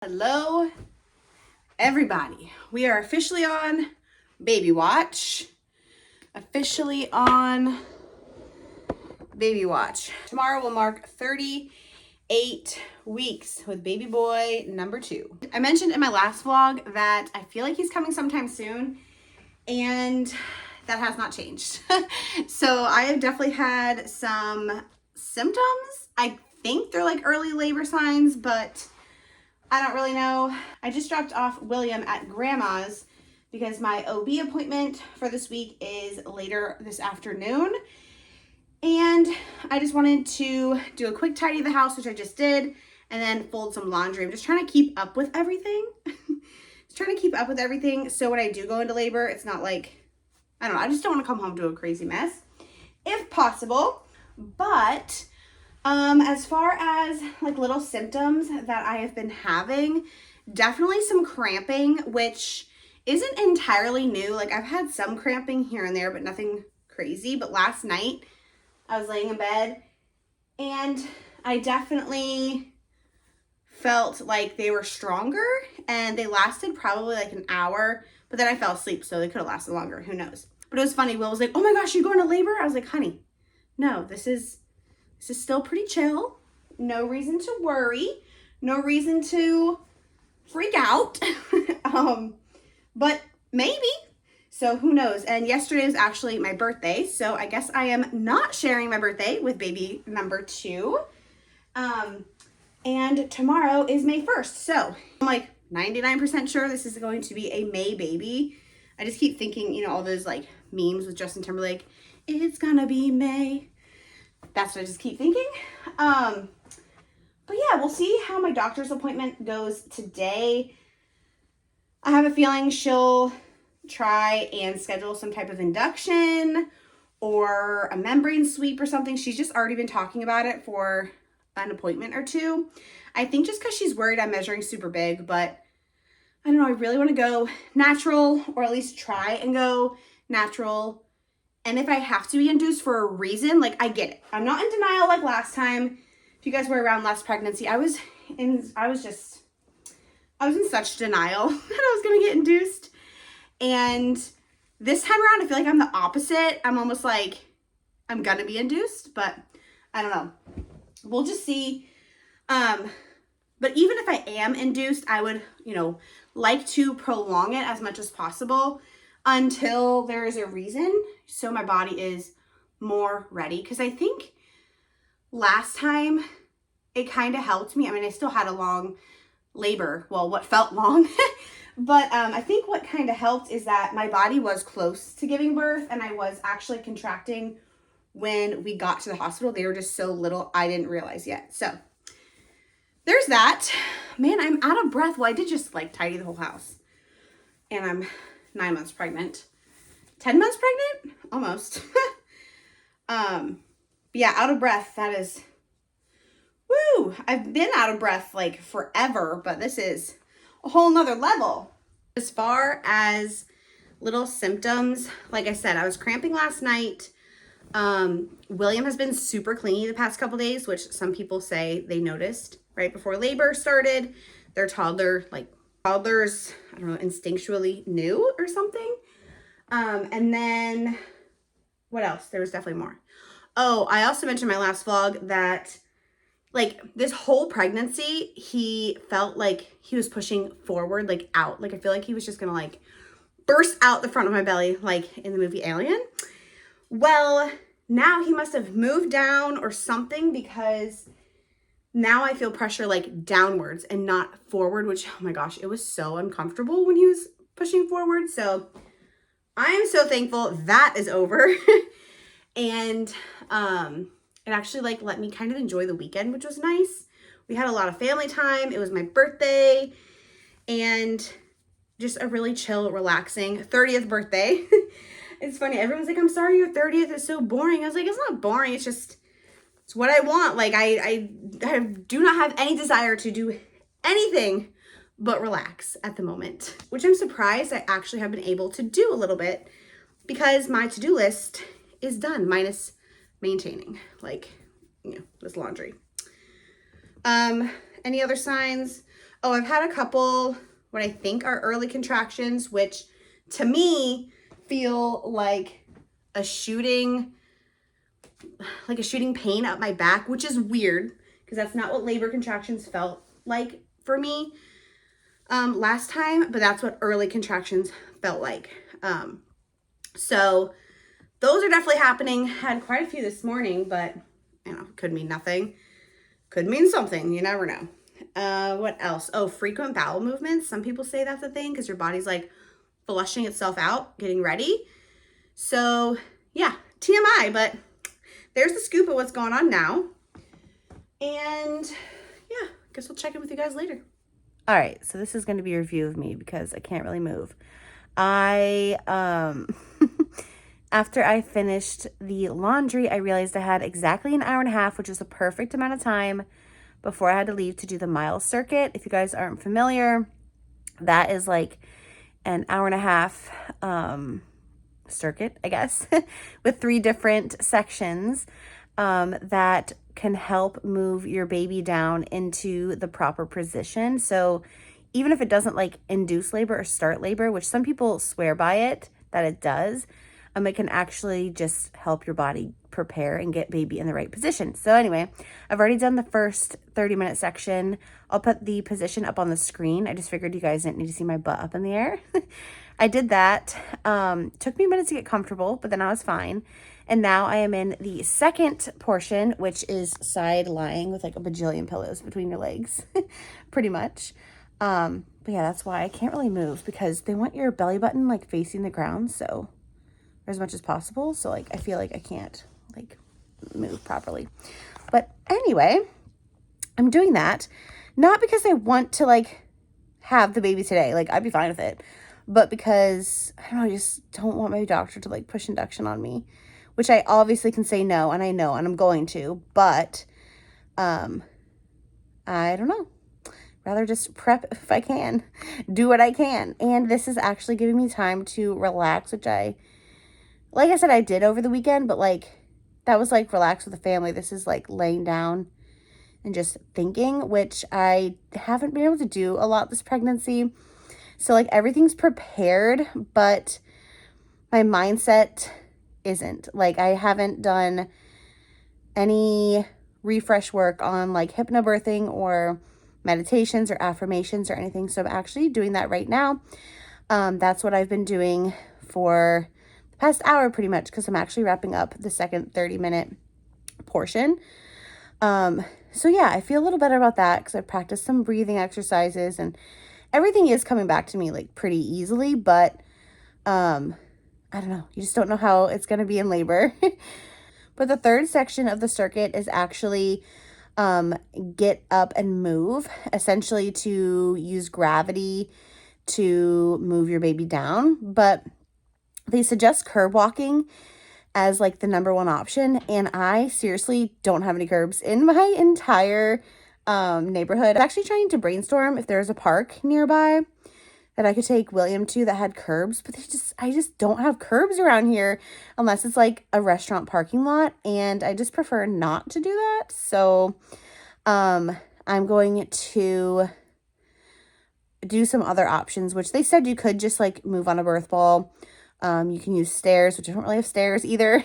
Hello, everybody. We are officially on baby watch. Tomorrow will mark 38 weeks with baby boy number 2. I mentioned in my last vlog that I feel like he's coming sometime soon, and that has not changed. So I have definitely had some symptoms. I think they're like early labor signs, but I don't really know. I just dropped off William at grandma's because my OB appointment for this week is later this afternoon. And I just wanted to do a quick tidy of the house, which I just did, and then fold some laundry. I'm just trying to keep up with everything. So when I do go into labor, it's not like, I don't know, I just don't want to come home to a crazy mess if possible. But as far as like little symptoms that I have been having, definitely some cramping, which isn't entirely new. Like I've had some cramping here and there, but nothing crazy. But last night I was laying in bed and I definitely felt like they were stronger, and they lasted probably like an hour, but then I fell asleep, so they could have lasted longer. Who knows? But it was funny. Will was like, "Oh my gosh, you're going to labor?" I was like, "Honey, no, this is still pretty chill. No reason to worry. No reason to freak out." But maybe. So who knows? And yesterday was actually my birthday. So I guess I am not sharing my birthday with baby number 2. And tomorrow is May 1st. So I'm like 99% sure this is going to be a May baby. I just keep thinking, you know, all those like memes with Justin Timberlake. It's gonna be May. That's what I just keep thinking. But yeah, we'll see how my doctor's appointment goes today. I have a feeling she'll try and schedule some type of induction or a membrane sweep or something. She's just already been talking about it for an appointment or two. I think just because she's worried I'm measuring super big, but I don't know. I really want to go natural, or at least try and go natural. And if I have to be induced for a reason, like I get it. I'm not in denial like last time. If you guys were around last pregnancy, I was in such denial that I was going to get induced. And this time around, I feel like I'm the opposite. I'm almost like I'm going to be induced, but I don't know. We'll just see. But even if I am induced, I would, you know, like to prolong it as much as possible until there is a reason, so my body is more ready. Because I think last time it kind of helped me. I mean, I still had a long labor, well, what felt long, but I think what kind of helped is that my body was close to giving birth, and I was actually contracting when we got to the hospital. They were just so little, I didn't realize yet. So there's that. Man, I'm out of breath. Well, I did just like tidy the whole house, and I'm 9 months pregnant. 10 months pregnant? Almost. Yeah, out of breath. That is, woo! I've been out of breath like forever, but this is a whole nother level. As far as little symptoms, like I said, I was cramping last night. William has been super clingy the past couple days, which some people say they noticed right before labor started. Their toddlers, I don't know, instinctually knew or something. And then what else? There was definitely more. Oh, I also mentioned in my last vlog that like this whole pregnancy, he felt like he was pushing forward, like out. Like I feel like he was just gonna like burst out the front of my belly, like in the movie Alien. Well, now he must have moved down or something, because now I feel pressure like downwards and not forward, which, oh my gosh, it was so uncomfortable when he was pushing forward. So I am so thankful that is over. And it actually like let me kind of enjoy the weekend, which was nice. We had a lot of family time. It was my birthday, and just a really chill, relaxing 30th birthday. It's funny. Everyone's like, "I'm sorry your 30th is so boring." I was like, it's not boring. It's just, it's what I want. Like I do not have any desire to do anything but relax at the moment, which I'm surprised I actually have been able to do a little bit, because my to-do list is done, minus maintaining, like, you know, this laundry. Any other signs? Oh, I've had a couple what I think are early contractions, which to me feel like a shooting pain up my back, which is weird because that's not what labor contractions felt like for me last time, but that's what early contractions felt like. So those are definitely happening. Had quite a few this morning, but you know, could mean nothing. Could mean something. You never know. What else? Oh, frequent bowel movements. Some people say that's a thing because your body's like flushing itself out, getting ready. So yeah, TMI, but there's the scoop of what's going on now. And yeah, guess I'll check in with you guys later. All right, so this is going to be a review of me because I can't really move. I, after I finished the laundry, I realized I had exactly an hour and a half, which is the perfect amount of time before I had to leave to do the mile circuit. If you guys aren't familiar, that is like an hour and a half circuit, I guess, with 3 different sections that can help move your baby down into the proper position. So even if it doesn't like induce labor or start labor, which some people swear by it, that it does, it can actually just help your body prepare and get baby in the right position. So anyway, I've already done the first 30-minute section. I'll put the position up on the screen. I just figured you guys didn't need to see my butt up in the air. I did that. Took me a minute to get comfortable, but then I was fine. And now I am in the second portion, which is side lying with like a bajillion pillows between your legs, pretty much. But yeah, that's why I can't really move because they want your belly button like facing the ground. So as much as possible. So like, I feel like I can't like move properly, but anyway, I'm doing that not because I want to like have the baby today. Like I'd be fine with it, but because I don't know, I just don't want my doctor to like push induction on me, which I obviously can say no. And I know, and I'm going to, but, I don't know, rather just prep if I can, do what I can. And this is actually giving me time to relax, which like I said, I did over the weekend, but like that was like relax with the family. This is like laying down and just thinking, which I haven't been able to do a lot this pregnancy. So like everything's prepared, but my mindset isn't. Like I haven't done any refresh work on like hypnobirthing or meditations or affirmations or anything. So I'm actually doing that right now. That's what I've been doing for past hour pretty much because I'm actually wrapping up the second 30-minute portion. So yeah, I feel a little better about that because I practiced some breathing exercises and everything is coming back to me like pretty easily, but I don't know, you just don't know how it's going to be in labor. But the third section of the circuit is actually get up and move, essentially to use gravity to move your baby down. But they suggest curb walking as like the number one option. And I seriously don't have any curbs in my entire neighborhood. I'm actually trying to brainstorm if there's a park nearby that I could take William to that had curbs, but I just don't have curbs around here unless it's like a restaurant parking lot. And I just prefer not to do that. So I'm going to do some other options, which they said you could just like move on a birth ball. You can use stairs, which I don't really have stairs either.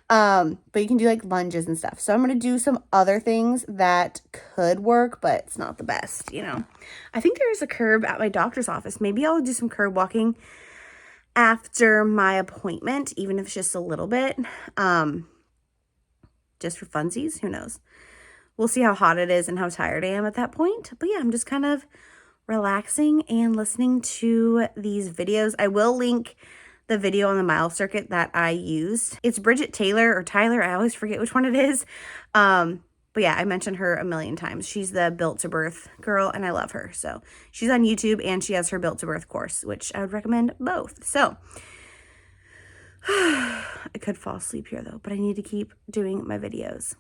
But you can do like lunges and stuff. So I'm going to do some other things that could work, but it's not the best, you know. I think there's a curb at my doctor's office. Maybe I'll do some curb walking after my appointment, even if it's just a little bit. Just for funsies, who knows. We'll see how hot it is and how tired I am at that point. But yeah, I'm just kind of relaxing and listening to these videos. I will link the video on the mile circuit that I used. It's Bridget Taylor or Tyler. I always forget which one it is. But yeah, I mentioned her a million times. She's the Built to Birth girl and I love her. So she's on YouTube and she has her Built to Birth course, which I would recommend both. So I could fall asleep here though, but I need to keep doing my videos.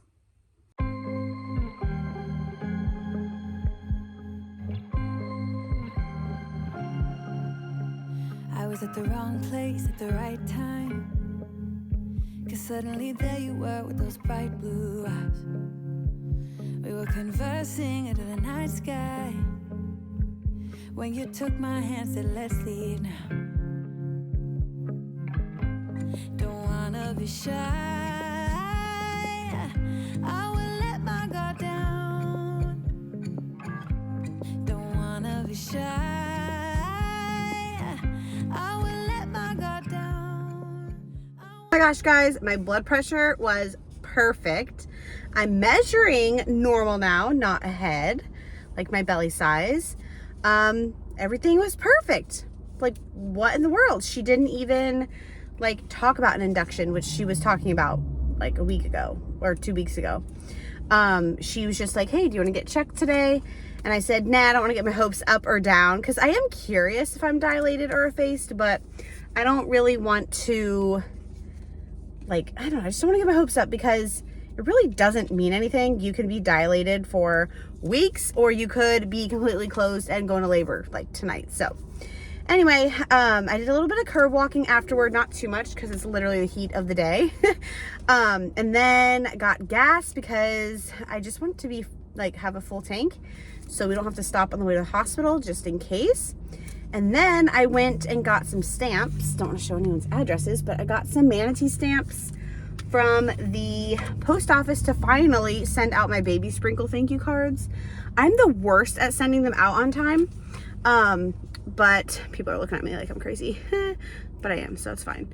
I was at the wrong place at the right time, 'cause suddenly there you were with those bright blue eyes. We were conversing under the night sky, when you took my hand, said let's leave now. Don't wanna be shy, I will let my guard down. Don't wanna be shy, I will let my guard down. Oh my gosh, guys, my blood pressure was perfect. I'm measuring normal now, not ahead, like my belly size. Everything was perfect. Like, what in the world? She didn't even like talk about an induction, which she was talking about like a week ago or 2 weeks ago. She was just like, hey, do you want to get checked today? And I said, nah, I don't want to get my hopes up or down, because I am curious if I'm dilated or effaced, but I don't really want to, like, I don't know, I just don't want to get my hopes up, because it really doesn't mean anything. You can be dilated for weeks, or you could be completely closed and go into labor like tonight. So anyway, I did a little bit of curve walking afterward, not too much because it's literally the heat of the day. And then got gas because I just want to be like have a full tank so we don't have to stop on the way to the hospital just in case. And then I went and got some stamps. Don't want to show anyone's addresses, but I got some manatee stamps from the post office to finally send out my baby sprinkle thank you cards. I'm the worst at sending them out on time. But people are looking at me like I'm crazy, but I am, so it's fine.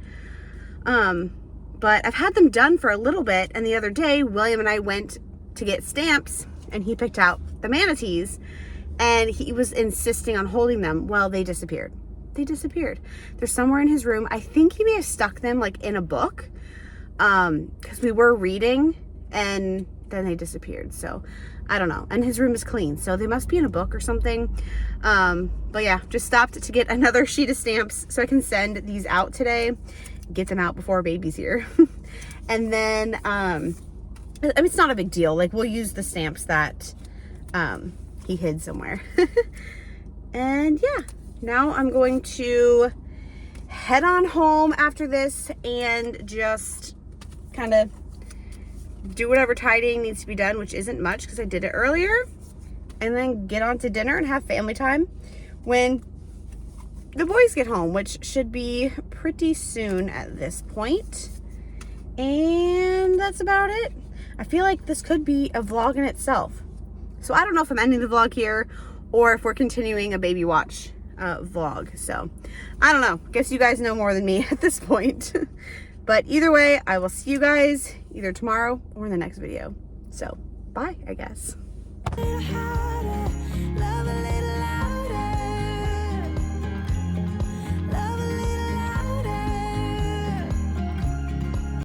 But I've had them done for a little bit, and the other day, William and I went to get stamps, and he picked out the manatees, and he was insisting on holding them. Well, they disappeared. They disappeared. They're somewhere in his room. I think he may have stuck them like in a book, because we were reading, and then they disappeared, so I don't know. And his room is clean, so they must be in a book or something. But yeah, just stopped to get another sheet of stamps so I can send these out today, get them out before baby's here. And then, I mean, it's not a big deal. Like, we'll use the stamps that he hid somewhere. And yeah, now I'm going to head on home after this and just kind of do whatever tidying needs to be done, which isn't much because I did it earlier, and then get on to dinner and have family time when the boys get home, which should be pretty soon at this point. And that's about it. I feel like this could be a vlog in itself, so I don't know if I'm ending the vlog here or if we're continuing a baby watch vlog. So I don't know, guess you guys know more than me at this point. But either way, I will see you guys either tomorrow or in the next video. So, bye, I guess. Love a little